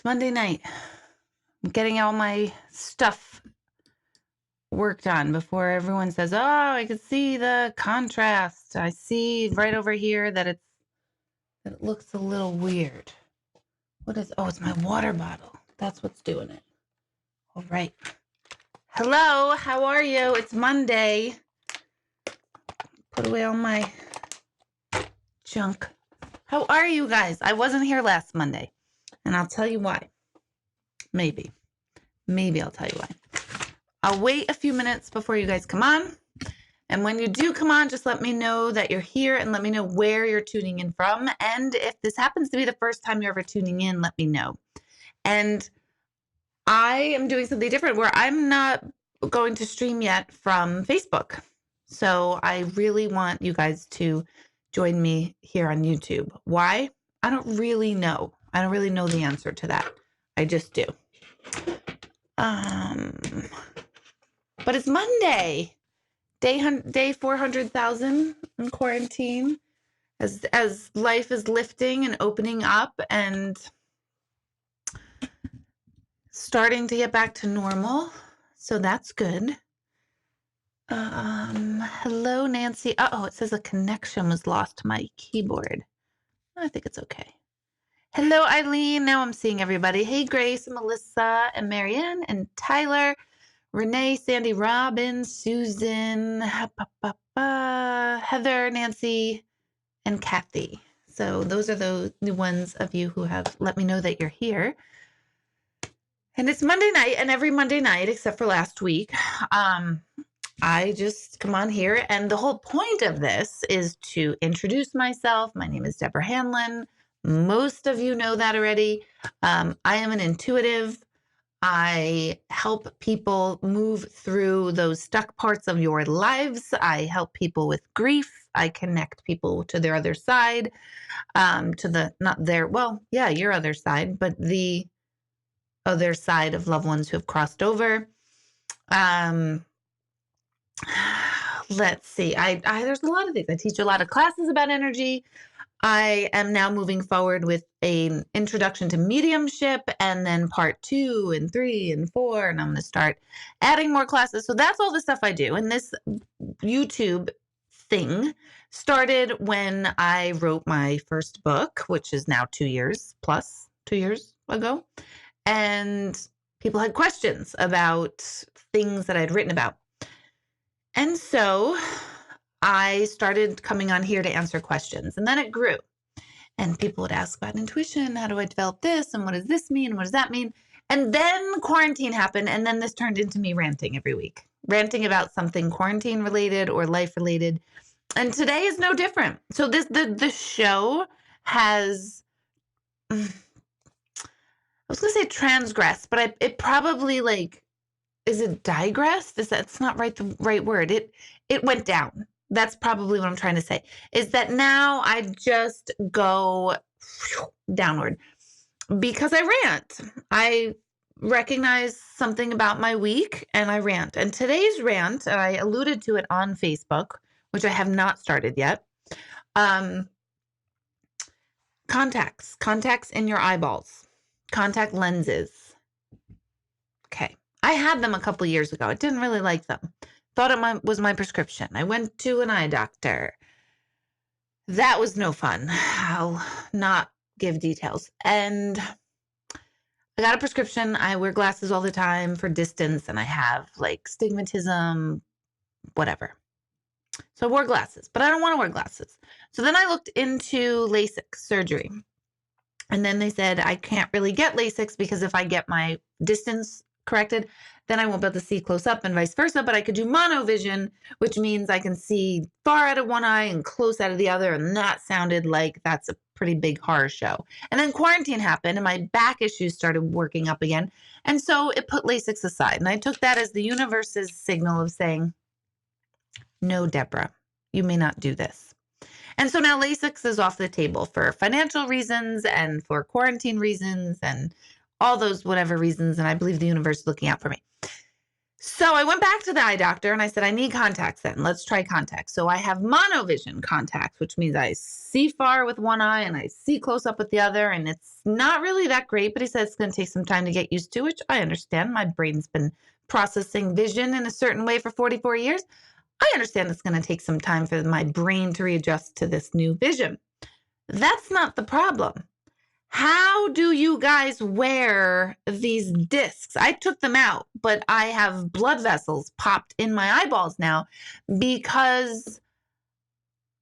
It's Monday night. I'm getting all my stuff worked on before everyone says, "Oh, I can see the contrast. I see right over here that it looks a little weird." What is? Oh, it's my water bottle. That's what's doing it. All right. Hello, how are you? It's Monday. Put away all my junk. How are you guys? I wasn't here last Monday, and I'll tell you why. Maybe I'll tell you why. I'll wait a few minutes before you guys come on. And when you do come on, just let me know that you're here and let me know where you're tuning in from. And if this happens to be the first time you're ever tuning in, let me know. And I am doing something different where I'm not going to stream yet from Facebook. So I really want you guys to join me here on YouTube. Why? I don't really know. I don't really know the answer to that. I just do. But it's Monday. Day 400,000 in quarantine as life is lifting and opening up and starting to get back to normal. So that's good. Hello, Nancy. Uh-oh, it says a connection was lost to my keyboard. I think it's okay. Hello, Eileen. Now I'm seeing everybody. Hey, Grace and Melissa and Marianne and Tyler. Renee, Sandy, Robin, Susan, Heather, Nancy, and Kathy. So those are the ones of you who have let me know that you're here. And it's Monday night, and every Monday night, except for last week, I just come on here. And the whole point of this is to introduce myself. My name is Deborah Hanlon. Most of you know that already. I am an intuitive. I help people move through those stuck parts of your lives. I help people with grief. I connect people to their other side, your other side, but the other side of loved ones who have crossed over. Let's see. There's a lot of things. I teach a lot of classes about energy. I am now moving forward with an introduction to mediumship and then part 2 and 3 and 4. And I'm going to start adding more classes. So that's all the stuff I do. And this YouTube thing started when I wrote my first book, which is now 2 years ago. And people had questions about things that I'd written about. And so I started coming on here to answer questions, and then it grew. And people would ask about intuition. How do I develop this? And what does this mean? What does that mean? And then quarantine happened, and then this turned into me ranting every week, ranting about something quarantine related or life related. And today is no different. So the show has, I was going to say transgressed, but it probably is it digressed? It's not the right word. It went down. That's probably what I'm trying to say, is that now I just go downward because I rant. I recognize something about my week and I rant. And today's rant, I alluded to it on Facebook, which I have not started yet. Contacts in your eyeballs, contact lenses. Okay. I had them a couple years ago. I didn't really like them. Thought it was my prescription. I went to an eye doctor. That was no fun. I'll not give details. And I got a prescription. I wear glasses all the time for distance, and I have stigmatism, whatever. So I wore glasses, but I don't want to wear glasses. So then I looked into LASIK surgery. And then they said I can't really get LASIK because if I get my distance corrected, then I won't be able to see close up and vice versa, but I could do monovision, which means I can see far out of one eye and close out of the other, and that sounded like that's a pretty big horror show. And then quarantine happened, and my back issues started working up again, and so it put LASIK aside, and I took that as the universe's signal of saying, no, Deborah, you may not do this. And so now LASIK is off the table for financial reasons and for quarantine reasons and all those whatever reasons, and I believe the universe is looking out for me. So I went back to the eye doctor and I said, I need contacts then. Let's try contacts. So I have monovision contacts, which means I see far with one eye and I see close up with the other. And it's not really that great, but he says it's going to take some time to get used to, which I understand. My brain's been processing vision in a certain way for 44 years. I understand it's going to take some time for my brain to readjust to this new vision. That's not the problem. How do you guys wear these discs? I took them out, but I have blood vessels popped in my eyeballs now because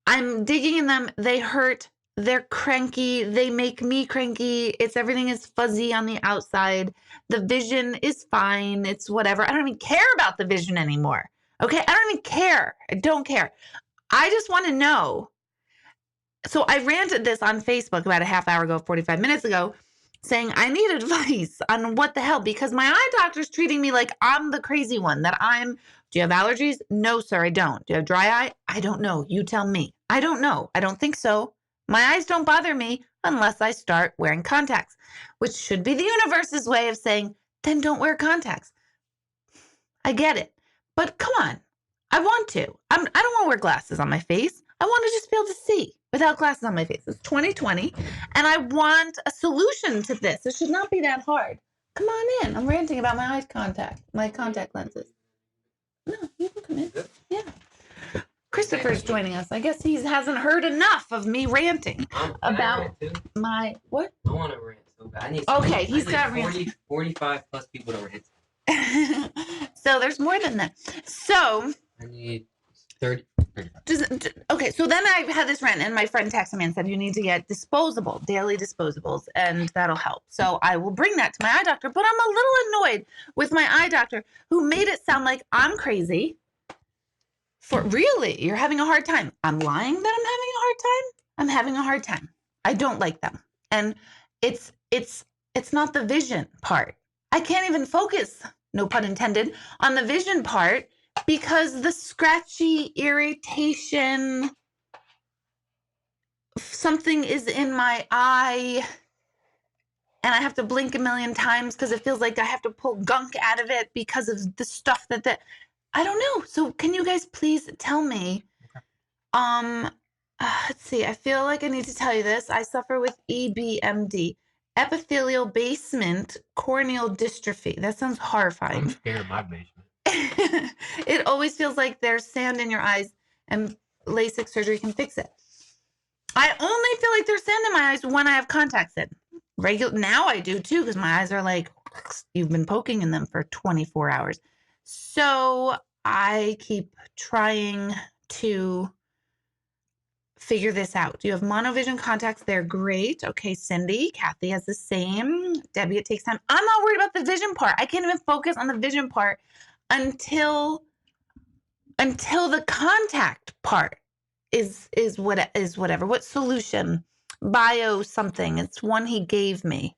I'm digging in them. They hurt. They're cranky. They make me cranky. Everything is fuzzy on the outside. The vision is fine. It's whatever. I don't even care about the vision anymore. Okay? I don't even care. I don't care. I just want to know. So I ranted this on Facebook about a half hour ago, 45 minutes ago, saying I need advice on what the hell, because my eye doctor's treating me like I'm the crazy one, do you have allergies? No, sir, I don't. Do you have dry eye? I don't know. You tell me. I don't know. I don't think so. My eyes don't bother me unless I start wearing contacts, which should be the universe's way of saying, then don't wear contacts. I get it. But come on. I want to. I don't want to wear glasses on my face. I want to just be able to see without glasses on my face. It's 2020, and I want a solution to this. It should not be that hard. Come on in. I'm ranting about my contact lenses. No, you can come in. Yeah. Christopher's joining us. I guess he hasn't heard enough of me ranting about my what? I want to rant so bad. Okay, he's got 45 plus people to rant. So there's more than that. So I need 30. Okay, so then I had this rant, and my friend texted me and said, you need to get daily disposables, and that'll help. So I will bring that to my eye doctor, but I'm a little annoyed with my eye doctor who made it sound like I'm crazy. For really, you're having a hard time. I'm lying that I'm having a hard time. I'm having a hard time. I don't like them. And it's not the vision part. I can't even focus, no pun intended, on the vision part because the scratchy irritation, something is in my eye and I have to blink a million times because it feels like I have to pull gunk out of it because of the stuff that I don't know. So can you guys please tell me? Let's see. I feel like I need to tell you this. I suffer with EBMD, epithelial basement corneal dystrophy. That sounds horrifying. I'm scared of my basement. It always feels like there's sand in your eyes, and LASIK surgery can fix it. I only feel like there's sand in my eyes when I have contacts in. Now I do too, because my eyes are like, you've been poking in them for 24 hours. So I keep trying to figure this out. You have monovision contacts. They're great. Okay, Cindy. Kathy has the same. Debbie, it takes time. I'm not worried about the vision part. I can't even focus on the vision part until the contact part is whatever. What solution? Bio something. It's one he gave me.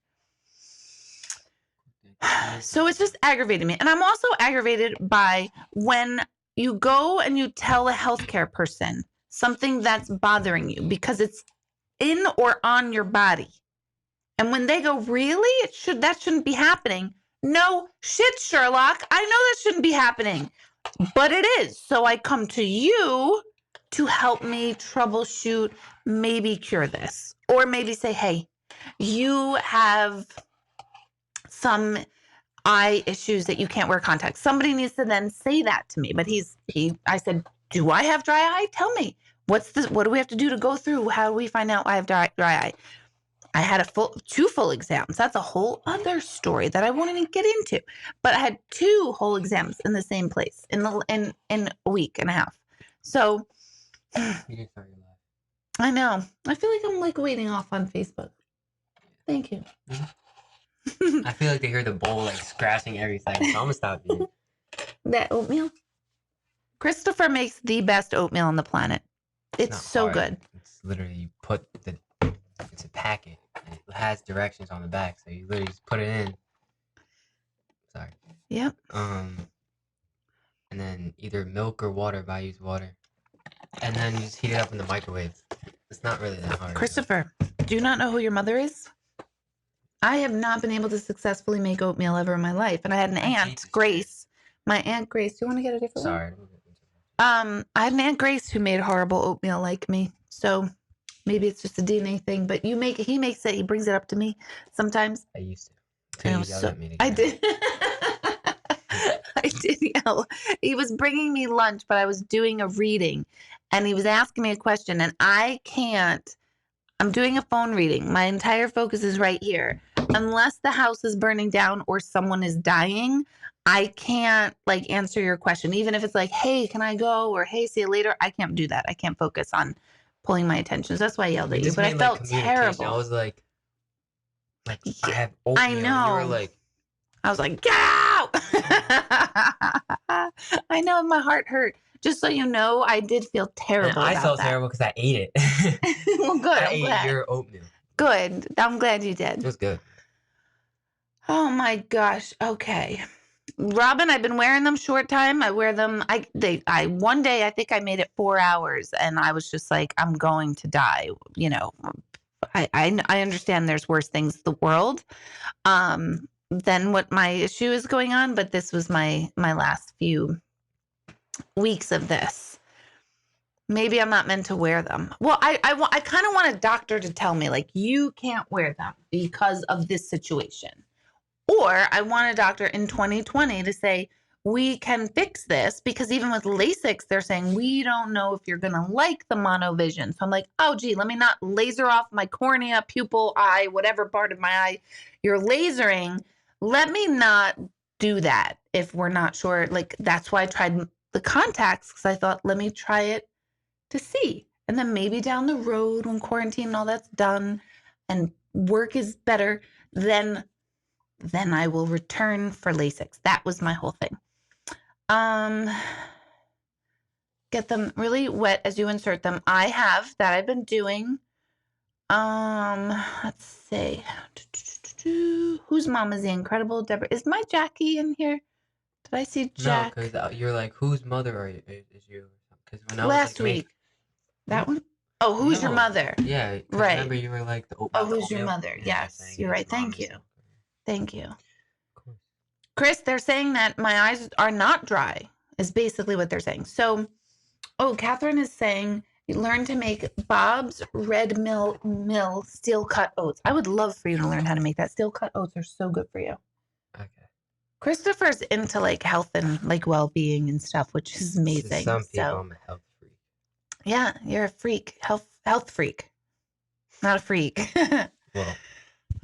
So it's just aggravating me. And I'm also aggravated by when you go and you tell a healthcare person something that's bothering you because it's in or on your body. And when they go, really? That shouldn't be happening. No shit, Sherlock. I know that shouldn't be happening, but it is. So I come to you to help me troubleshoot, maybe cure this, or maybe say, hey, you have some eye issues that you can't wear contacts. Somebody needs to then say that to me. But I said, do I have dry eye? Tell me. What do we have to do to go through? How do we find out I have dry eye? I had two full exams. That's a whole other story that I won't even get into. But I had 2 whole exams in the same place in a week and a half. So I know. I feel like I'm like waiting off on Facebook. Thank you. Mm-hmm. I feel like they hear the bowl like scratching everything. So I'm gonna stop eating. That oatmeal? Christopher makes the best oatmeal on the planet. It's so hard. Good. It's literally it's a packet. And it has directions on the back, so you literally just put it in. Sorry. Yep. And then either milk or water, but I use water. And then you just heat it up in the microwave. It's not really that hard. Christopher, do you not know who your mother is? I have not been able to successfully make oatmeal ever in my life. And I had an aunt, Grace, My Aunt Grace. Do you want to get a different one? Sorry. I had an Aunt Grace who made horrible oatmeal like me. So maybe it's just a DNA thing, but he makes it, he brings it up to me sometimes. I used to. And Until you yelled at me to I get it. did. I did yell. He was bringing me lunch, but I was doing a reading and he was asking me a question and I'm doing a phone reading. My entire focus is right here. Unless the house is burning down or someone is dying, I can't like answer your question. Even if it's like, hey, can I go? Or hey, see you later. I can't do that. I can't focus on pulling my attention. So that's why I yelled at you. But I felt terrible. I was like I Yeah, have oatmeal. I know. And you were like, I was like, get out. I know my heart hurt. Just so you know, I did feel terrible. And I felt that. terrible because I ate it. Well, good. I I'm ate glad. your oatmeal. Good. I'm glad you did. It was good. Oh my gosh. Okay. Robin, I've been wearing them short time. I wear them. One day I think I made it 4 hours and I was just like, I'm going to die. You know, I understand there's worse things in the world than what my issue is going on, but this was my last few weeks of this. Maybe I'm not meant to wear them. Well, I kind of want a doctor to tell me like you can't wear them because of this situation. Or I want a doctor in 2020 to say, we can fix this because even with LASIK, they're saying, we don't know if you're going to like the monovision. So I'm like, oh, gee, let me not laser off my cornea, pupil, eye, whatever part of my eye you're lasering. Let me not do that if we're not sure. Like, that's why I tried the contacts because I thought, let me try it to see. And then maybe down the road when quarantine and all that's done and work is better, then I will return for LASIK. That was my whole thing. Get them really wet as you insert them. I have that I've been doing. Let's see. Whose mom is the incredible Deborah? Is my Jackie in here? Did I see Jack? No, because you're like, whose mother are you? Is you? Because when I was Last like, week. That one? Oh, who's your mother? Yeah, right. Remember you were like, oh, who's your mother? Yes, you're right. Thank you. Thank you. Chris, they're saying that my eyes are not dry, is basically what they're saying. So, Catherine is saying, you learn to make Bob's Red Mill steel cut oats. I would love for you to learn how to make that. Steel cut oats are so good for you. Okay. Christopher's into like health and like well-being and stuff, which is amazing. To some people, I'm a health freak. Yeah, you're a freak. Health freak. Not a freak. Well.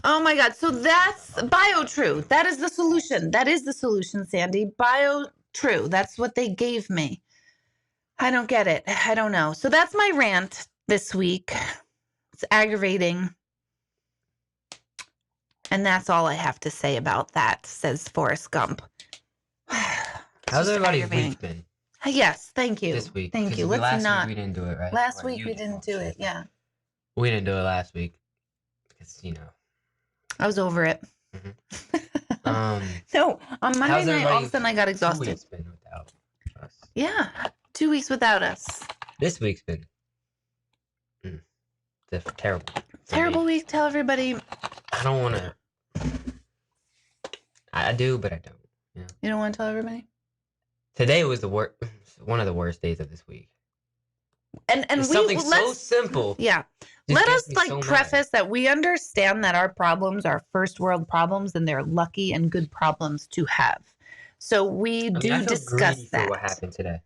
Oh my God. So that's BioTrue. That is the solution. That is the solution, Sandy. BioTrue. That's what they gave me. I don't get it. I don't know. So that's my rant this week. It's aggravating. And that's all I have to say about that, says Forrest Gump. How's everybody's week been? Yes, thank you. This week. Thank you. Last week we didn't do it, right? Last week we didn't do it, yeah. We didn't do it last week. Because, I was over it. Mm-hmm. No, on Monday night, all of a sudden I got exhausted. 2 weeks been without us. Yeah, 2 weeks without us. This week's been terrible. Terrible week. Tell everybody. I don't want to. I do, but I don't. You don't want to tell everybody? Today was one of the worst days of this week. And something so simple. Yeah. Let us preface that we understand that our problems are first world problems and they're lucky and good problems to have. So we do discuss that. For what happened today.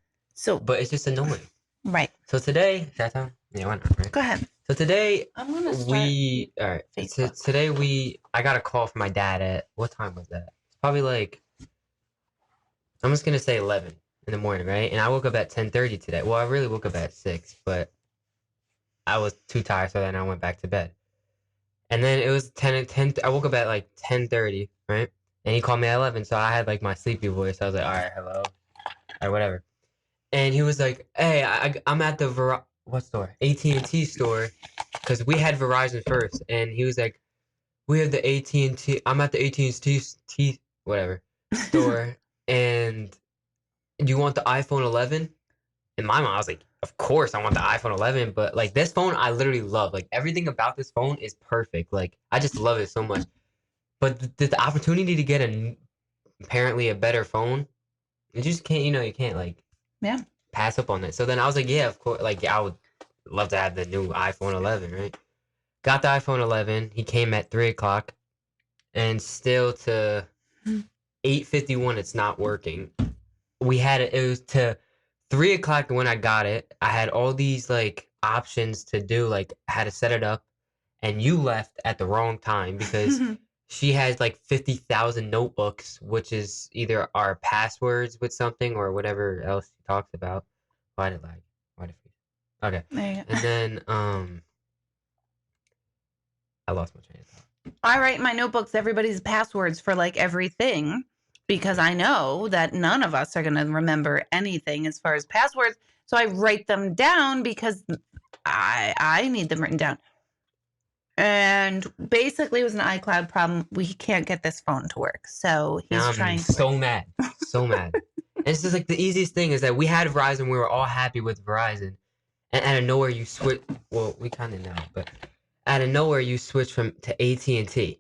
Right. So today, is that time? Yeah, why not? Right? Go ahead. So today I'm gonna start So today I got a call from my dad at what time was that? It's probably like I'm just gonna say 11 in the morning, right? And I woke up at 10:30 today. Well, I really woke up at 6, but I was too tired, so then I went back to bed. And then it was 10. I woke up at like 10:30, right? And he called me at 11, so I had like my sleepy voice. I was like, all right, hello, or whatever. And he was like, hey, I'm at the what store? AT&T store, because we had Verizon first. And he was like, we have the AT&T. I'm at the AT&T whatever store, and do you want the iPhone 11? In my mind, I was like, of course I want the iPhone 11, but like this phone, I literally love. Like everything about this phone is perfect. Like I just love it so much. But the opportunity to get apparently a better phone, You just can't, you can't like pass up on it. So then I was like, yeah, of course, like I would love to have the new iPhone 11, right? Got the iPhone 11. He came at 3 o'clock, and still to 8:51, it's not working. We had it. It was to 3 o'clock when I got it. I had all these like options to do, like how to set it up, and you left at the wrong time because she has like 50,000 notebooks, which is either our passwords with something or whatever else she talks about. Why did lag? Why did freeze? Okay, and then I lost my train of thought. I write in my notebooks everybody's passwords for like everything because I know that none of us are going to remember anything as far as passwords. So I write them down because I need them written down. And basically, it was an iCloud problem. We can't get this phone to work. So he's trying to. So mad. So mad. And it's just like the easiest thing is that we had Verizon. We were all happy with Verizon. And out of nowhere, you switch. Well, we kind of know, but out of nowhere, you switch to AT&T.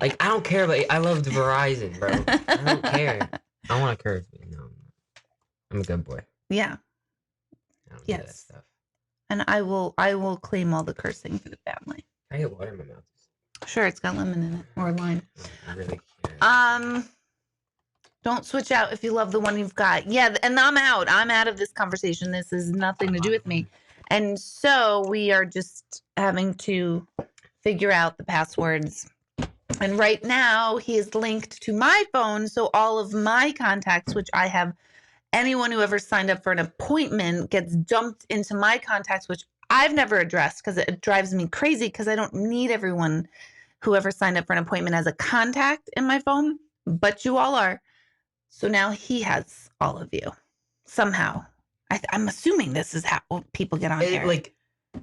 Like, I don't care, but I loved Verizon, bro. I don't care. I want to curse. No, I'm a good boy. Yeah. I don't yes. Do that stuff. And I will claim all the cursing for the family. I get water in my mouth. Sure, it's got lemon in it or lime. I really can't. Don't switch out if you love the one you've got. Yeah, and I'm out. I'm out of this conversation. This has nothing to do with me. And so we are just having to figure out the passwords. And right now he is linked to my phone. So all of my contacts, which I have anyone who ever signed up for an appointment gets dumped into my contacts, which I've never addressed because it drives me crazy because I don't need everyone who ever signed up for an appointment as a contact in my phone, but you all are. So now he has all of you somehow. I'm assuming this is how people get on here. Like,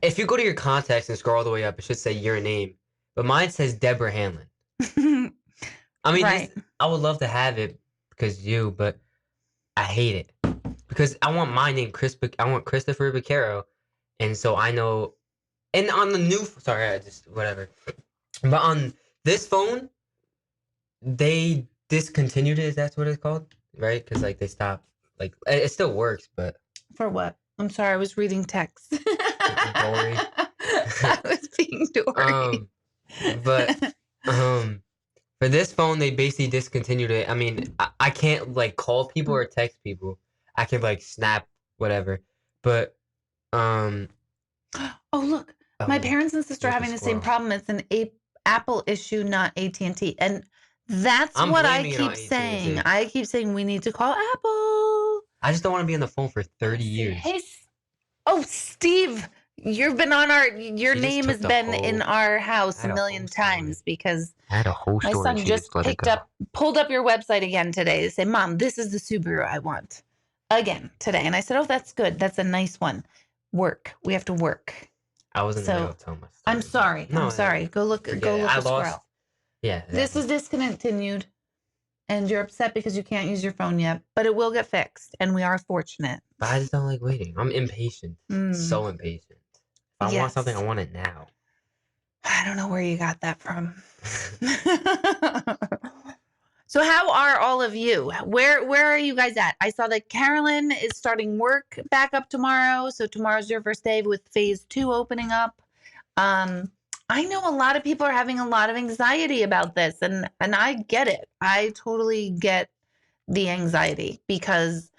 if you go to your contacts and scroll all the way up, it should say your name. But mine says Deborah Hanlon. I mean, right. I would love to have it because but I hate it. Because I want my name, I want Christopher Vaquero. And so I know, and on the new, sorry, I just, whatever. But on this phone, they discontinued it, that's what it's called, right? Because like they stopped, like it still works, but for what? I'm sorry, I was reading text. Dory. I was being Dory. But for this phone, they basically discontinued it. I mean, I can't like call people or text people. I can like snap whatever, but oh look, my parents and sister are having the same problem. It's an Apple issue, not AT&T, and that's what I keep saying. I keep saying we need to call Apple. I just don't want to be on the phone for 30 years. Hey, Steve, you've been on your name has been in our house a million times because I had a whole story. My son just pulled up your website again today to say, Mom, this is the Subaru I want again today. And I said, oh, that's good. That's a nice one. We have to work. I wasn't going to tell my story. I'm sorry. No, I'm sorry. Go look. I lost. Yeah. This is discontinued, and you're upset because you can't use your phone yet, but it will get fixed, and we are fortunate. But I just don't like waiting. I'm impatient. So impatient. If I want something, I want it now. I don't know where you got that from. So how are all of you? Where are you guys at? I saw that Carolyn is starting work back up tomorrow. So tomorrow's your first day with phase 2 opening up. I know a lot of people are having a lot of anxiety about this, and I get it. I totally get the anxiety because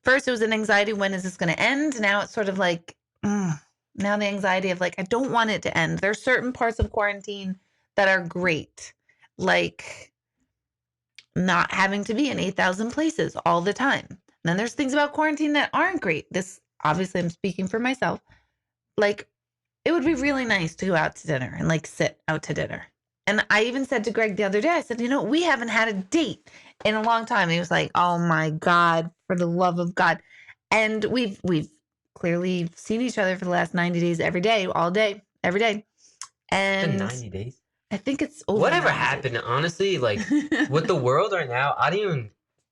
first it was an anxiety, when is this going to end? Now it's sort of like, now the anxiety of like, I don't want it to end. There's certain parts of quarantine that are great, like not having to be in 8,000 places all the time. And then there's things about quarantine that aren't great. This, obviously I'm speaking for myself. Like, it would be really nice to go out to dinner and like sit out to dinner. And I even said to Greg the other day, I said, we haven't had a date in a long time. And he was like, oh my God, for the love of God. And we've clearly seen each other for the last 90 days, every day, all day, every day. And 90 days? I think it's over. Whatever happened, honestly, like with the world right now, I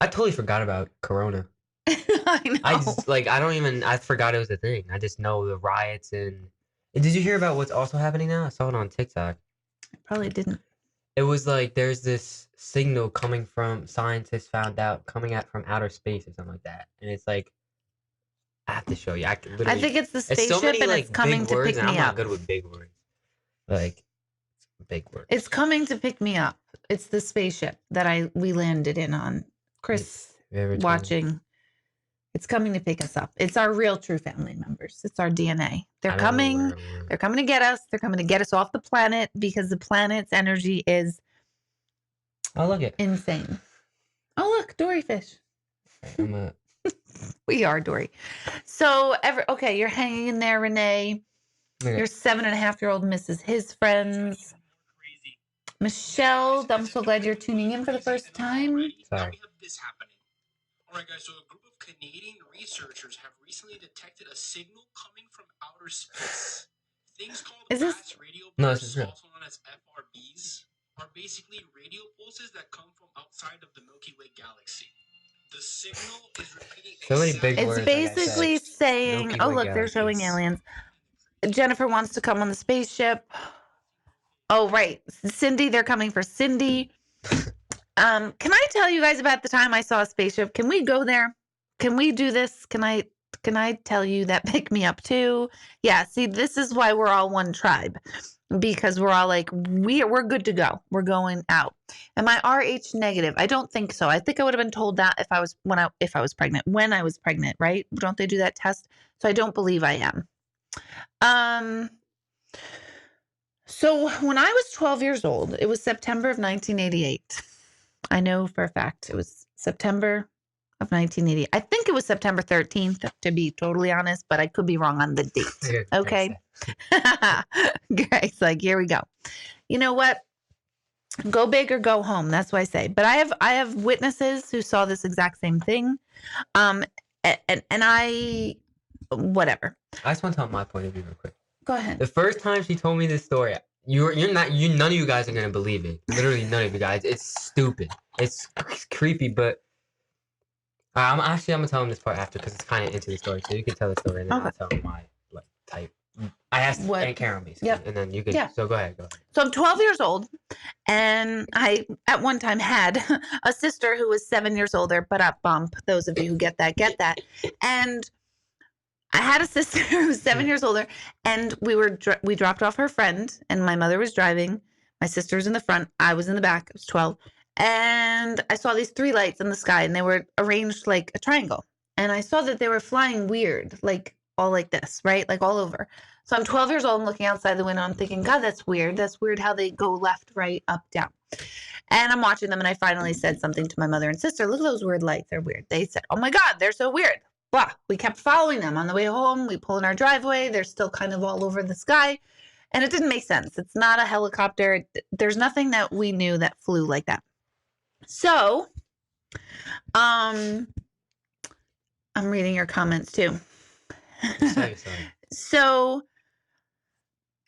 totally forgot about Corona. I know. I forgot it was a thing. I just know the riots and did you hear about what's also happening now? I saw it on TikTok. I probably didn't. it was like there's this signal coming from scientists found out coming out from outer space or something like that, and it's like I have to show you. I can I literally. think it's the It's so spaceship many and it's like big coming to words, pick and I'm me not up. good with big words. Like big words. It's coming to pick me up. It's the spaceship that we landed in on. Chris watching. It's coming to pick us up. It's our real true family members. It's our DNA. They're coming. They're coming to get us. They're coming to get us off the planet because the planet's energy is insane. Oh, look, Dory fish. We are Dory. So, okay, you're hanging in there, Renee. Okay. Your 7.5-year-old misses his friends. Michelle, I'm so glad you're tuning in for the first time. Sorry. We have this happening. All right, guys, so a group of Canadian researchers have recently detected a signal coming from outer space. Things called fast radio bursts, also known as FRBs, are basically radio pulses that come from outside of the Milky Way galaxy. The signal is repeating so many big words. It's basically like saying, oh, look, they're showing aliens. Jennifer wants to come on the spaceship. Oh, right. Cindy, they're coming for Cindy. Can I tell you guys about the time I saw a spaceship? Can we go there? Can we do this? Can I tell you that pick me up too? Yeah, see, this is why we're all one tribe. Because we're all like, we're good to go. We're going out. Am I RH negative? I don't think so. I think I would have been told that if I was pregnant. When I was pregnant, right? Don't they do that test? So I don't believe I am. So when I was 12 years old, it was September of 1988. I know for a fact it was September of 1980. I think it was September 13th, to be totally honest, but I could be wrong on the date. Okay. Greg's like, here we go. You know what? Go big or go home. That's what I say. But I have witnesses who saw this exact same thing. And I, whatever. I just want to tell my point of view real quick. Go ahead. The first time she told me this story, none of you guys are gonna believe it. Literally none of you guys. It's stupid. It's creepy, but I'm gonna tell him this part after because it's kind of into the story. So you can tell the story and then I'll tell him my type. I asked Aunt Karen basically, and then you could. Yeah. So go ahead. So I'm 12 years old, and I at one time had a sister who was 7 years older. But up bump. Those of you who get that, and I had a sister who was 7 years older, and we dropped off her friend, and my mother was driving. My sister was in the front. I was in the back. I was 12. And I saw these 3 lights in the sky, and they were arranged like a triangle. And I saw that they were flying weird, like all like this, right? Like all over. So I'm 12 years old and looking outside the window. I'm thinking, God, that's weird. That's weird how they go left, right, up, down. And I'm watching them, and I finally said something to my mother and sister. Look at those weird lights. They're weird. They said, oh, my God, they're so weird. Blah. We kept following them on the way home. We pull in our driveway. They're still kind of all over the sky. And it didn't make sense. It's not a helicopter. There's nothing that we knew that flew like that. So, I'm reading your comments too. Sorry. So,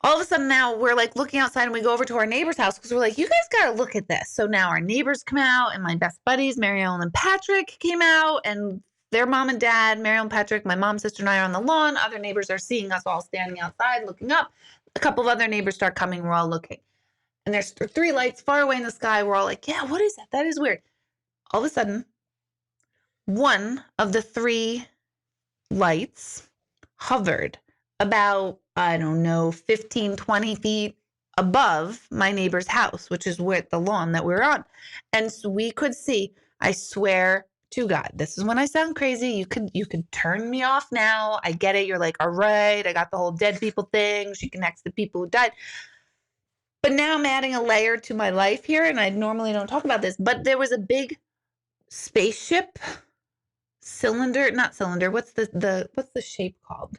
all of a sudden now we're like looking outside and we go over to our neighbor's house because we're like, you guys got to look at this. So now our neighbors come out and my best buddies, Mary Ellen and Patrick, came out and their mom and dad, Mary Ellen and Patrick, my mom, sister, and I are on the lawn. Other neighbors are seeing us all standing outside looking up. A couple of other neighbors start coming. We're all looking. And there's 3 lights far away in the sky. We're all like, yeah, what is that? That is weird. All of a sudden, one of the 3 lights hovered about, 15, 20 feet above my neighbor's house, which is where the lawn that we're on. And so we could see, I swear to God, this is when I sound crazy. You could turn me off now. I get it. You're like, all right, I got the whole dead people thing. She connects the people who died. But now I'm adding a layer to my life here, and I normally don't talk about this, but there was a big spaceship not cylinder. What's the shape called?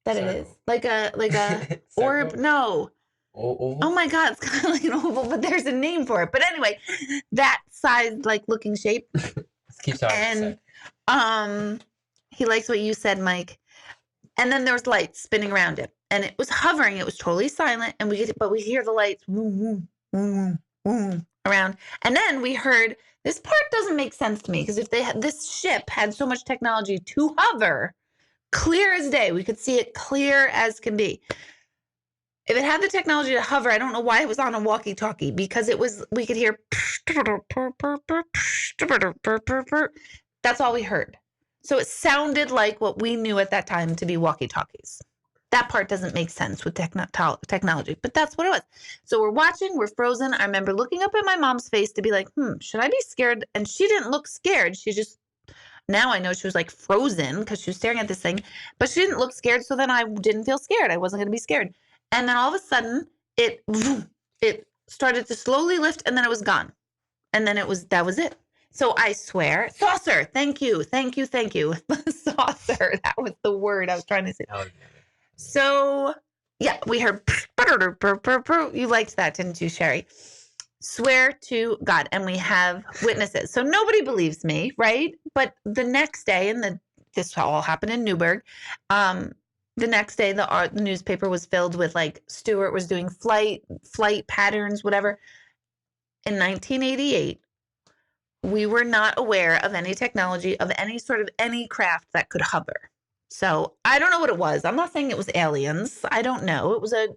That circle. It is like a orb. No. Oval? Oh my God, it's kind of like an oval, but there's a name for it. But anyway, that size, like looking shape. Keep talking. And he likes what you said, Mike. And then there was lights spinning around it, and it was hovering. It was totally silent, and we hear the lights boom, boom, boom, around. And then we heard, this part doesn't make sense to me because if this ship had so much technology to hover, clear as day, we could see it clear as can be. If it had the technology to hover, I don't know why it was on a walkie-talkie, because we could hear. That's all we heard. So it sounded like what we knew at that time to be walkie-talkies. That part doesn't make sense with technology, but that's what it was. So we're watching, we're frozen. I remember looking up at my mom's face to be like, should I be scared? And she didn't look scared. She just, now I know she was like frozen because she was staring at this thing, but she didn't look scared. So then I didn't feel scared. I wasn't going to be scared. And then all of a sudden it started to slowly lift, and then it was gone. And then that was it. So I swear, saucer. Thank you. Saucer. That was the word I was trying to say. So yeah, we heard. You liked that, didn't you, Sherry? Swear to God, and we have witnesses. So nobody believes me, right? But the next day, this all happened in Newburgh. The next day, the newspaper was filled with like Stewart was doing flight patterns, whatever. In 1988, we were not aware of any technology of any sort of any craft that could hover. So I don't know what it was. I'm not saying it was aliens. I don't know. It was a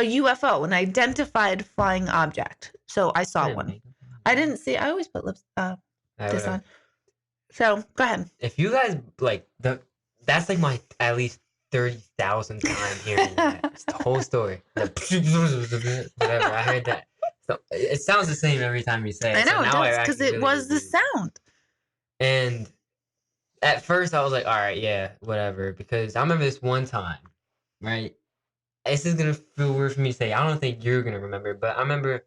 UFO, an identified flying object. So I saw one. I didn't see. I always put this on. So go ahead. If you guys like that's like my at least 30,000 time hearing that. It's the whole story. Whatever. I heard that. So it sounds the same every time you say it. I know, so now it does, because it was the sound. And at first I was like, all right, yeah, whatever. Because I remember this one time, right? This is going to feel weird for me to say. I don't think you're going to remember, but I remember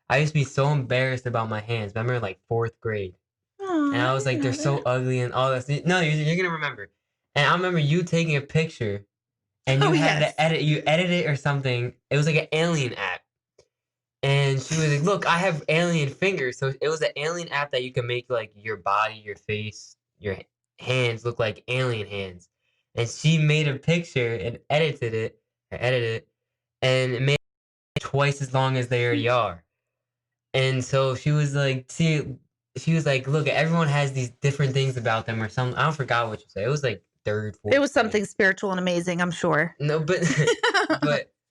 I used to be so embarrassed about my hands. Remember in like 4th grade. Aww, and I was like, they're so ugly and all that. No, you're going to remember. And I remember you taking a picture and you had to edit it or something. It was like an alien app. And she was like, look, I have alien fingers. So it was an alien app that you can make like your body, your face, your hands look like alien hands. And she made a picture and edited it, and it made it twice as long as they already are. And so she was like, look, everyone has these different things about them or something. I don't forgot what you said. It was like 3rd, 4th. It was something spiritual and amazing, I'm sure. No, but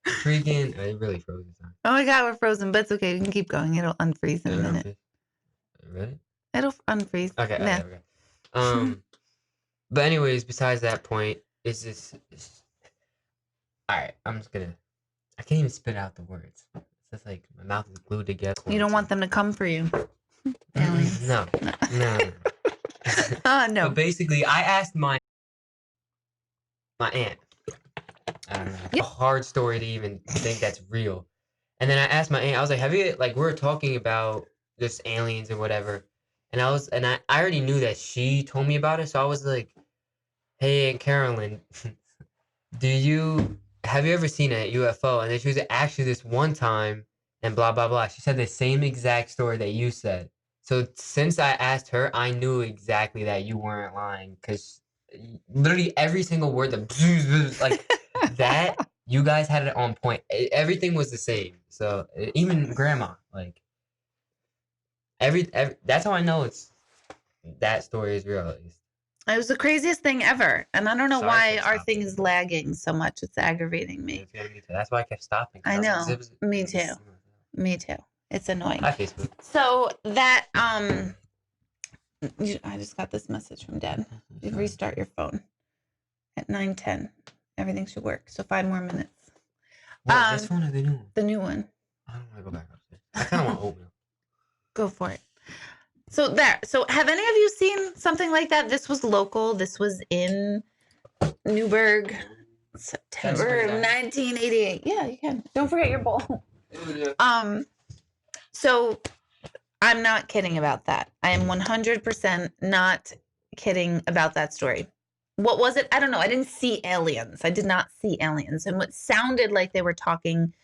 freaking, it really froze this time. Oh my God, we're frozen, but it's okay. We can keep going. It'll unfreeze in a minute. Really? It'll unfreeze. Okay. Yeah. Okay. But anyways, besides that point, it's just all right. I can't even spit out the words. It's just like my mouth is glued together. You don't want them to come for you. No. No. But basically, I asked my aunt. I don't know. Yep. A hard story to even think that's real. And then I asked my aunt, I was like, have you, like, we were talking about this aliens and whatever. And I already knew that she told me about it. So I was like, hey, Aunt Carolyn, have you ever seen a UFO? And then she was like, actually this one time and blah, blah, blah. She said the same exact story that you said. So since I asked her, I knew exactly that you weren't lying. Because literally every single word that, like, that, you guys had it on point. Everything was the same. So even grandma, like, that's how I know that story is real, at least. It was the craziest thing ever. And I don't know why our thing is lagging so much. It's aggravating me. That's why I kept stopping. I know. Me too. Me too. It's annoying. Hi, Facebook. So that, I just got this message from Dad. You restart your phone at 9:10. Everything should work. So 5 more minutes. What, this phone or the new one? The new one. I don't want to go back upstairs. I kind of want oatmeal. Go for it. So have any of you seen something like that? This was local. This was in Newburgh, September 1988. Yeah, you can. Don't forget your bowl. So I'm not kidding about that. I am 100% not kidding about that story. What was it? I don't know. I didn't see aliens. I did not see aliens. And what sounded like they were talking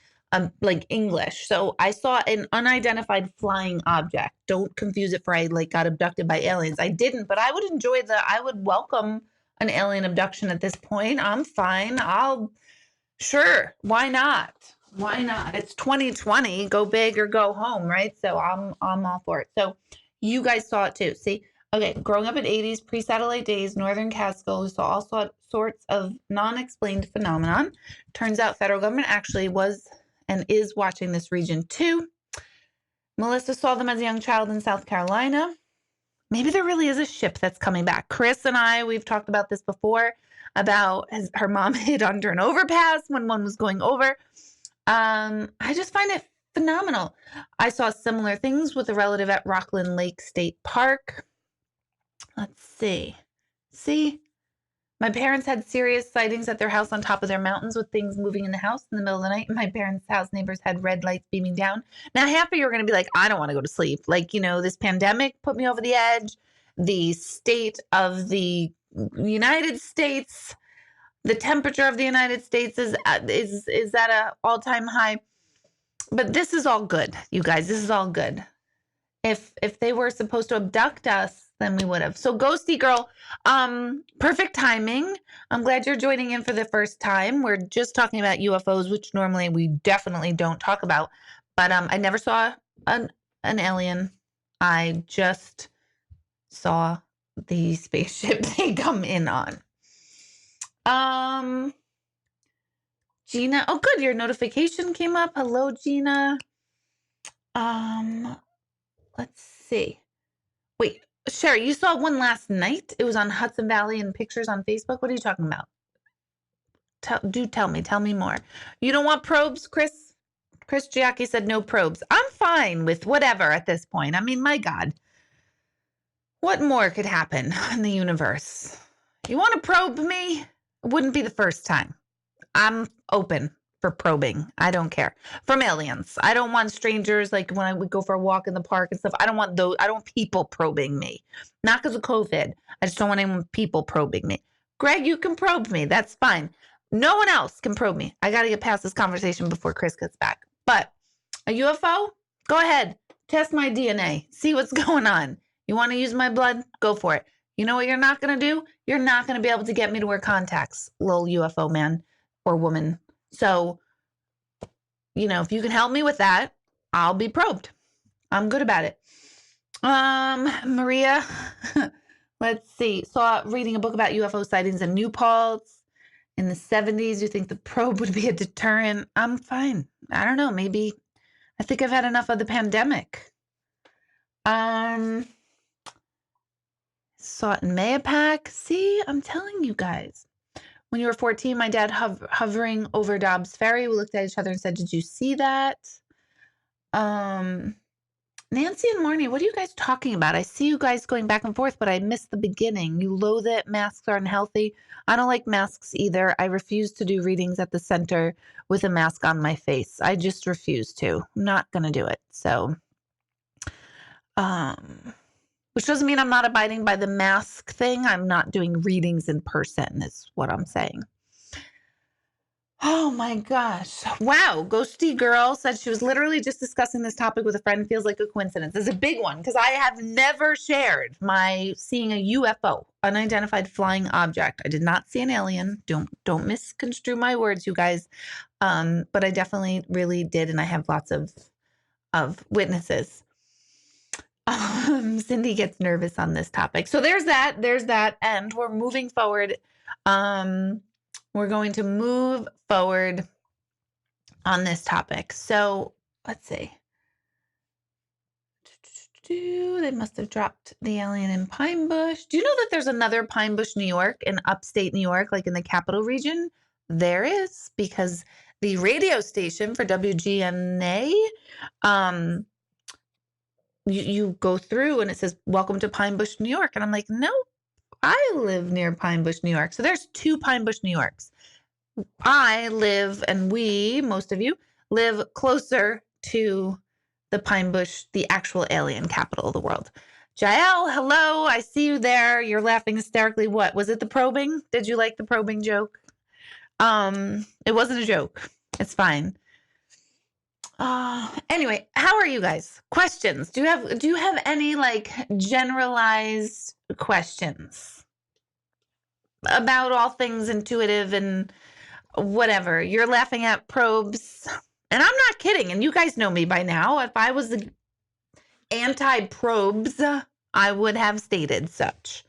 like English. So I saw an unidentified flying object. Don't confuse it for I like got abducted by aliens. I didn't, but I would welcome an alien abduction at this point. I'm fine. Sure. Why not? Why not? It's 2020. Go big or go home, right? So I'm all for it. So you guys saw it too. See, Okay, growing up in 80s, pre-satellite days, Northern Catskill, we saw all sorts of non-explained phenomenon. Turns out federal government actually was and is watching this region too. Melissa saw them as a young child in South Carolina. Maybe there really is a ship that's coming back. Chris and I, we've talked about this before, about her mom hid under an overpass when one was going over. I just find it phenomenal. I saw similar things with a relative at Rockland Lake State Park. Let's see. See? My parents had serious sightings at their house on top of their mountains with things moving in the house in the middle of the night. My parents' house neighbors had red lights beaming down. Now, half of you are going to be like, I don't want to go to sleep. Like, this pandemic put me over the edge. The state of the United States, the temperature of the United States is at an all-time high. But this is all good, you guys. This is all good. If they were supposed to abduct us, then we would have. So Ghosty Girl, perfect timing. I'm glad you're joining in for the first time. We're just talking about UFOs, which normally we definitely don't talk about. But I never saw an alien. I just saw the spaceship they come in on. Gina, oh good, your notification came up. Hello, Gina. Let's see. Wait, Sherry, you saw one last night? It was on Hudson Valley and pictures on Facebook. What are you talking about? Tell me more. You don't want probes, Chris? Chris Jackie said no probes. I'm fine with whatever at this point. I mean, my God. What more could happen in the universe? You want to probe me? It wouldn't be the first time. I'm open for probing. I don't care. From aliens. I don't want strangers, like when I would go for a walk in the park and stuff. I don't want those. I don't want people probing me. Not because of COVID. I just don't want anyone people probing me. Greg, you can probe me. That's fine. No one else can probe me. I got to get past this conversation before Chris gets back. But a UFO? Go ahead. Test my DNA. See what's going on. You want to use my blood? Go for it. You know what you're not going to do? You're not going to be able to get me to wear contacts, little UFO man or woman. So, if you can help me with that, I'll be probed. I'm good about it. Maria, let's see. Reading a book about UFO sightings in New Paltz in the 70s. You think the probe would be a deterrent? I'm fine. I don't know. Maybe I think I've had enough of the pandemic. Saw it in Mayapack. See, I'm telling you guys. When you were 14, my dad hovering over Dobbs Ferry. We looked at each other and said, did you see that? Nancy and Marnie, what are you guys talking about? I see you guys going back and forth, but I missed the beginning. You loathe it. Masks are unhealthy. I don't like masks either. I refuse to do readings at the center with a mask on my face. I just refuse to. I'm not going to do it. So, which doesn't mean I'm not abiding by the mask thing. I'm not doing readings in person is what I'm saying. Oh my gosh. Wow. Ghosty Girl said she was literally just discussing this topic with a friend. Feels like a coincidence. It's a big one because I have never shared my seeing a UFO, unidentified flying object. I did not see an alien. Don't misconstrue my words, you guys. But I definitely really did, and I have lots of witnesses. Cindy gets nervous on this topic. So there's that, and we're moving forward. We're going to move forward on this topic. So let's see. They must have dropped the alien in Pine Bush. Do you know that there's another Pine Bush, New York, in upstate New York, like in the capital region? There is, because the radio station for WGNA, you go through and it says, welcome to Pine Bush, New York. And I'm like, no, I live near Pine Bush, New York. So there's two Pine Bush, New Yorks. I live, and most of you, live closer to the Pine Bush, the actual alien capital of the world. Jael, hello. I see you there. You're laughing hysterically. What? Was it the probing? Did you like the probing joke? It wasn't a joke. It's fine. Anyway, how are you guys? Questions? Do you have any like generalized questions about all things intuitive and whatever? You're laughing at probes, and I'm not kidding. And you guys know me by now. If I was anti-probes, I would have stated such.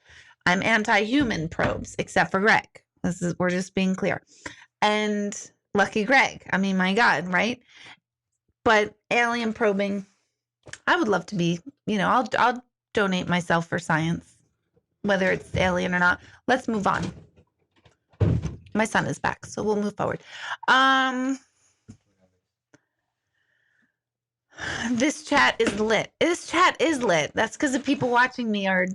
I'm anti-human probes, except for Greg. We're just being clear. And lucky Greg. I mean, my God, right? But alien probing, I would love to be, I'll donate myself for science, whether it's alien or not. Let's move on. My son is back, so we'll move forward. This chat is lit. This chat is lit. That's because the people watching me are...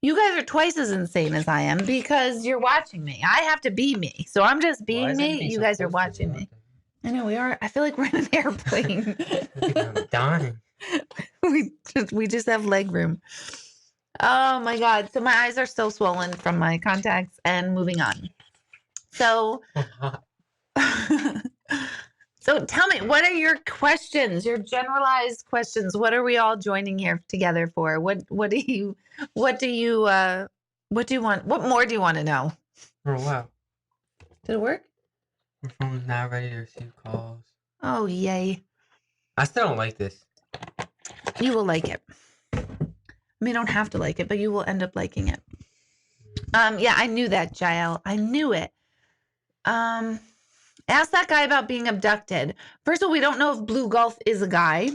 You guys are twice as insane as I am because you're watching me. I have to be me. So I'm just being me. You guys are watching me. I know we are. I feel like we're in an airplane. I'm dying. We just have leg room. Oh my God. So my eyes are still swollen from my contacts and moving on. So so tell me, what are your questions? Your generalized questions. What are we all joining here together for? What do you want? What more do you want to know? Oh wow. Did it work? My phone's not ready to receive calls. Oh yay. I still don't like this. You will like it. I mean, you don't have to like it, but you will end up liking it. Yeah, I knew that, Jael. I knew it. Ask that guy about being abducted. First of all, we don't know if Blue Gulf is a guy,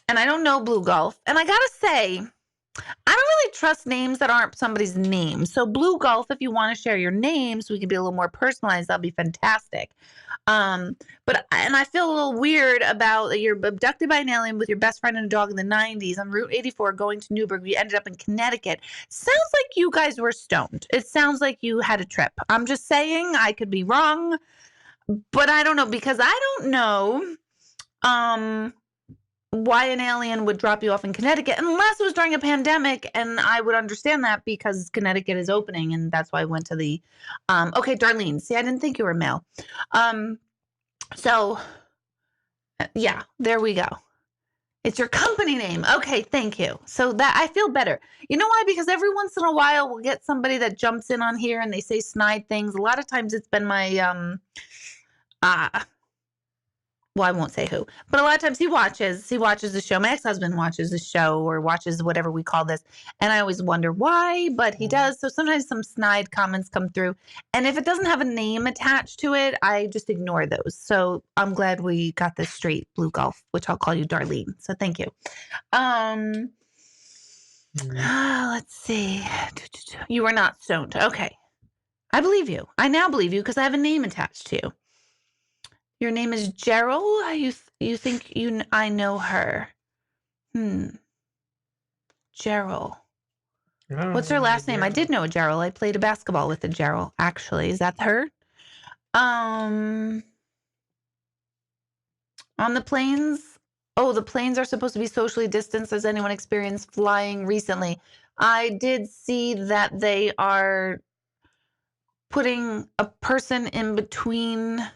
and I don't know Blue Gulf. And I gotta say, I don't really trust names that aren't somebody's name. So Blue Gulf, if you want to share your name so we can be a little more personalized, that'll be fantastic. But I feel a little weird about that you're abducted by an alien with your best friend and a dog in the 90s on Route 84 going to Newburgh. You ended up in Connecticut. Sounds like you guys were stoned. It sounds like you had a trip. I'm just saying, I could be wrong, but I don't know, because I don't know why an alien would drop you off in Connecticut unless it was during a pandemic, and I would understand that because Connecticut is opening, and that's why I went to the okay, Darlene. See, I didn't think you were male. So yeah, there we go. It's your company name. Okay, thank you. So that I feel better. You know why? Because every once in a while we'll get somebody that jumps in on here and they say snide things. A lot of times it's been my well, I won't say who, but a lot of times he watches the show. My ex-husband watches the show or watches whatever we call this. And I always wonder why, but he does. So sometimes some snide comments come through. And if it doesn't have a name attached to it, I just ignore those. So I'm glad we got this straight, Blue Golf, which I'll call you Darlene. So thank you. Let's see. You were not stoned. Okay. I believe you. I now believe you because I have a name attached to you. Your name is Gerald? You think I know her. Gerald. What's her last name? I did know a Gerald. I played a basketball with a Gerald, actually. Is that her? On the planes? Oh, the planes are supposed to be socially distanced. Has anyone experienced flying recently? I did see that they are putting a person in between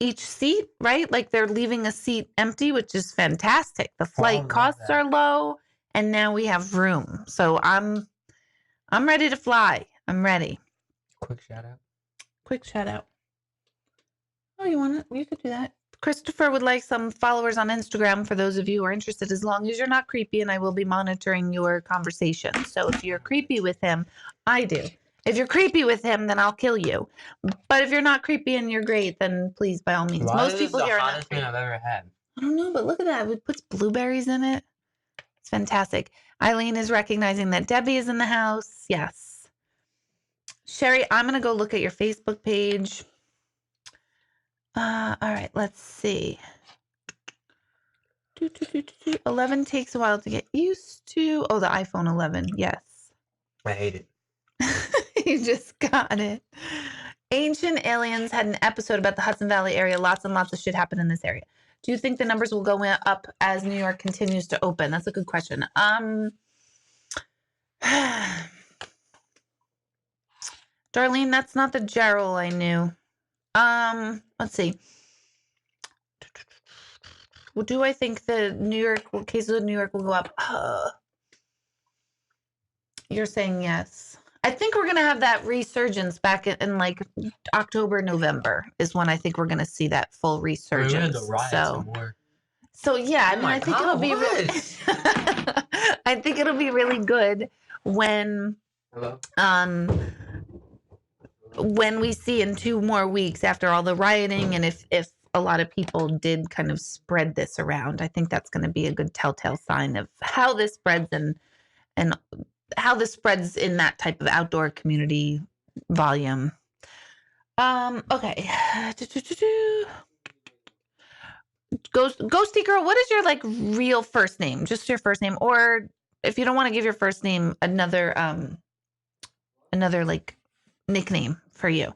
each seat, right? Like they're leaving a seat empty, which is fantastic. The flight costs are low, and now we have room. So I'm ready to fly. I'm ready. Quick shout out. Oh, you could do that. Christopher would like some followers on Instagram for those of you who are interested, as long as you're not creepy, and I will be monitoring your conversation. So if you're creepy with him, I do. If you're creepy with him, then I'll kill you. But if you're not creepy and you're great, then please, by all means. Most people here are not. This is the hottest thing I've ever had. I don't know, but look at that. It puts blueberries in it. It's fantastic. Eileen is recognizing that Debbie is in the house. Yes. Sherry, I'm going to go look at your Facebook page. All right, let's see. 11 takes a while to get used to. Oh, the iPhone 11. Yes. I hate it. You just got it. Ancient Aliens had an episode about the Hudson Valley area. Lots and lots of shit happened in this area. Do you think the numbers will go up as New York continues to open? That's a good question. Darlene, that's not the Gerald I knew. Let's see. Well, do I think the cases of New York will go up? You're saying yes. I think we're going to have that resurgence back in like October, November is when I think we're going to see that full resurgence. So yeah, I mean, I think it'll be I think it'll be really good when Hello? when we see in 2 more weeks after all the rioting, and if a lot of people did kind of spread this around, I think that's going to be a good telltale sign of how this spreads and how this spreads in that type of outdoor community volume. Okay. Ghosty girl, what is your like real first name? Just your first name, or if you don't want to give your first name, another like nickname for you.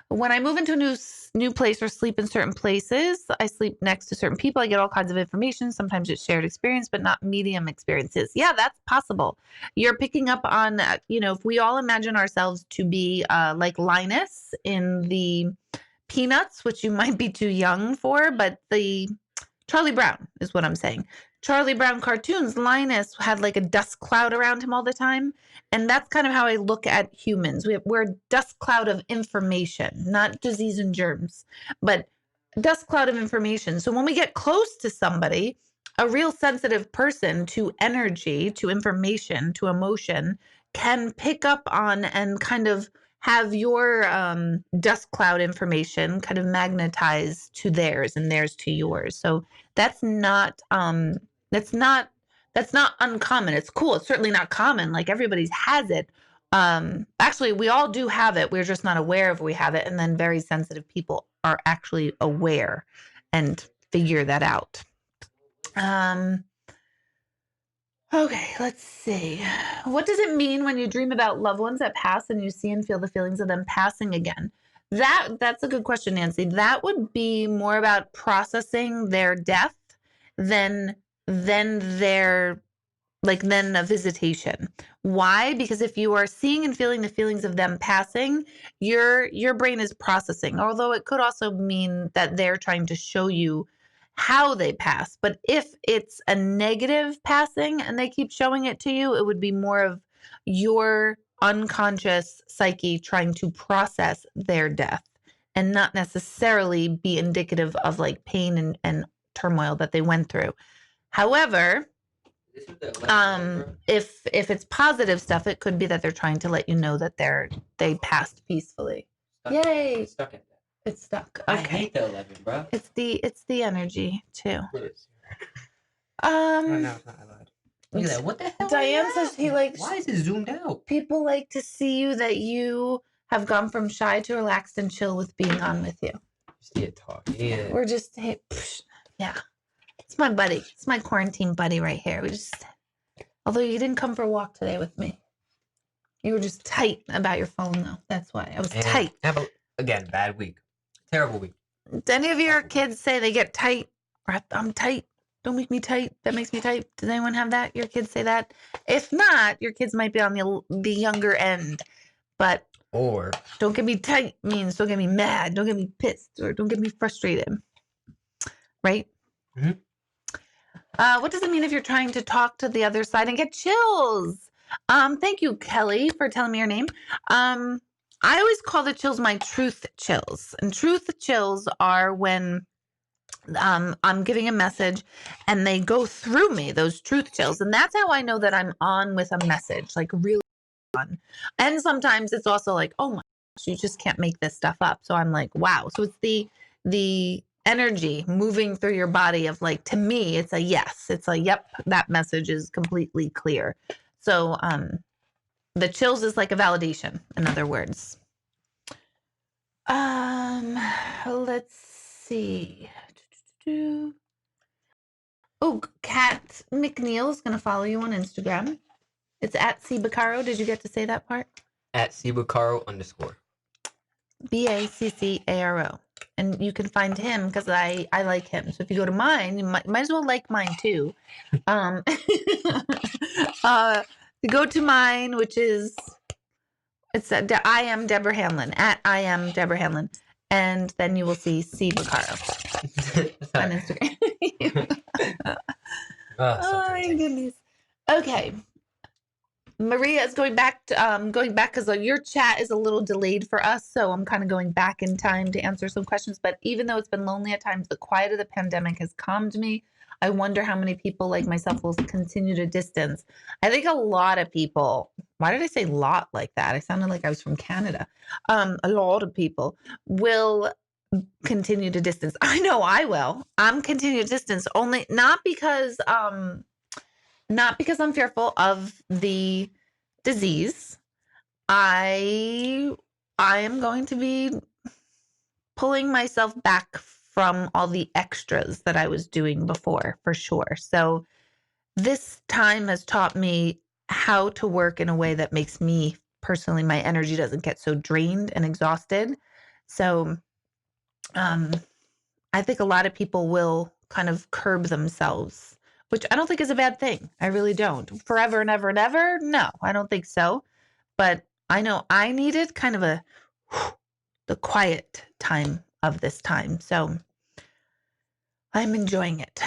When I move into a new place or sleep in certain places, I sleep next to certain people. I get all kinds of information. Sometimes it's shared experience, but not medium experiences. Yeah, that's possible. You're picking up on, if we all imagine ourselves to be like Linus in the Peanuts, which you might be too young for, but the Charlie Brown is what I'm saying. Charlie Brown cartoons, Linus had like a dust cloud around him all the time. And that's kind of how I look at humans. We're a dust cloud of information, not disease and germs, but dust cloud of information. So when we get close to somebody, a real sensitive person to energy, to information, to emotion, can pick up on and kind of have your dust cloud information kind of magnetize to theirs and theirs to yours. So that's not uncommon. It's cool. It's certainly not common. Like everybody's has it. Actually, we all do have it. We're just not aware of we have it. And then very sensitive people are actually aware and figure that out. Okay, let's see. What does it mean when you dream about loved ones that pass and you see and feel the feelings of them passing again? That's a good question, Nancy. That would be more about processing their death than their than a visitation. Why? Because if you are seeing and feeling the feelings of them passing, your brain is processing. Although it could also mean that they're trying to show you how they pass. But if it's a negative passing and they keep showing it to you, it would be more of your unconscious psyche trying to process their death and not necessarily be indicative of like pain and turmoil that they went through. However, if it's positive stuff, it could be that they're trying to let you know that they passed peacefully. Yay! It's stuck in there. It's stuck. I Okay. hate the 11, bro. It's the energy too. Oh, no, it's not allowed. Look at that. What the hell? Diane says he likes. Why is it zoomed out? People like to see you that you have gone from shy to relaxed and chill with being on with you. Just need to talk. Yeah. We're just yeah. It's my buddy. It's my quarantine buddy right here. Although you didn't come for a walk today with me. You were just tight about your phone though. That's why. I was tight. Again, bad week. Terrible week. Do any of your kids say they get tight? Or I'm tight. Don't make me tight. That makes me tight. Does anyone have that? Your kids say that? If not, your kids might be on the younger end. But or don't get me tight means don't get me mad. Don't get me pissed or don't get me frustrated. Right? Mm-hmm. What does it mean if you're trying to talk to the other side and get chills? Thank you, Kelly, for telling me your name. I always call the chills my truth chills. And truth chills are when I'm giving a message and they go through me, those truth chills. And that's how I know that I'm on with a message, like really on. And sometimes it's also like, oh my gosh, you just can't make this stuff up. So I'm like, wow. So it's the energy moving through your body of like, to me, it's a yes. It's a yep, that message is completely clear. So the chills is like a validation, in other words. Let's see. Oh, Kat McNeil is going to follow you on Instagram. It's at @cbacaro. Did you get to say that part? @cbacaro_. BACCARO. And you can find him because I like him. So if you go to mine, you might as well like mine too. You go to mine, which is I am Deborah Hanlon @I am Deborah Hanlon, and then you will see C Bacaro on Instagram. Oh my goodness. Okay. Maria is going back because your chat is a little delayed for us, so I'm kind of going back in time to answer some questions. But even though it's been lonely at times, the quiet of the pandemic has calmed me. I wonder how many people like myself will continue to distance. I think a lot of people, why did I say lot like that? I sounded like I was from Canada. A lot of people will continue to distance. I know I will. I'm continue to distance only not because I'm fearful of the disease. I am going to be pulling myself back from all the extras that I was doing before, for sure. So this time has taught me how to work in a way that makes me personally, my energy doesn't get so drained and exhausted. So I think a lot of people will kind of curb themselves, which I don't think is a bad thing. I really don't. Forever and ever and ever? No, I don't think so. But I know I needed kind of the quiet time of this time. So I'm enjoying it.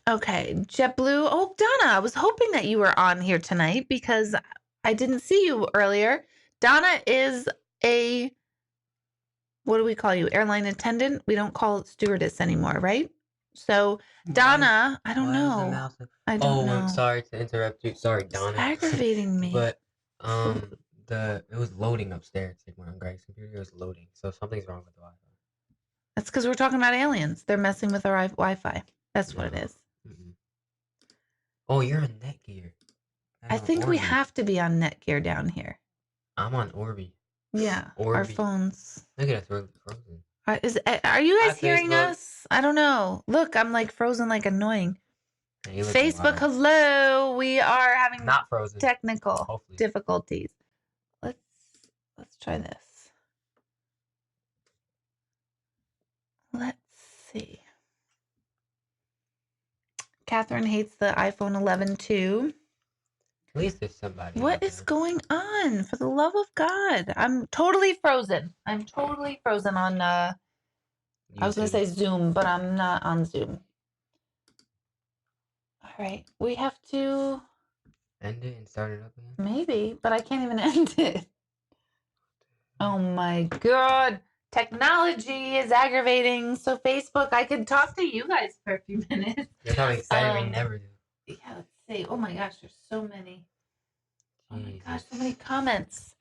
Okay, JetBlue. Oh, Donna, I was hoping that you were on here tonight because I didn't see you earlier. Donna is a, what do we call you? Airline attendant? We don't call it stewardess anymore, right? So Donna, I don't know. I don't know. Sorry to interrupt you. Sorry, Donna. It's aggravating me. But it was loading upstairs. Like when on Greg's computer, it was loading. So something's wrong with the Wi-Fi. That's because we're talking about aliens. They're messing with our Wi-Fi. That's what it is. Mm-mm. Oh, you're on Netgear. I think we have to be on Netgear down here. I'm on Orbi. Yeah, Orbi. Our phones. Look at us, we're frozen. Are you guys hearing Facebook. us? I don't know. Look, I'm like frozen, like annoying. Hey, Facebook, hello. We are having not frozen. Technical difficulties. Let's try this. Let's see. Catherine hates the iPhone 11 too. At least there's somebody. What is going on? For the love of God. I'm totally frozen. I'm totally frozen on YouTube. I was going to say Zoom, but I'm not on Zoom. All right. We have to end it and start it up again? Maybe, but I can't even end it. Oh my God. Technology is aggravating. So Facebook, I could talk to you guys for a few minutes. You're probably excited we never do. Yeah, let's see. Oh my gosh, there's so many. Oh my Jesus. gosh, so many comments.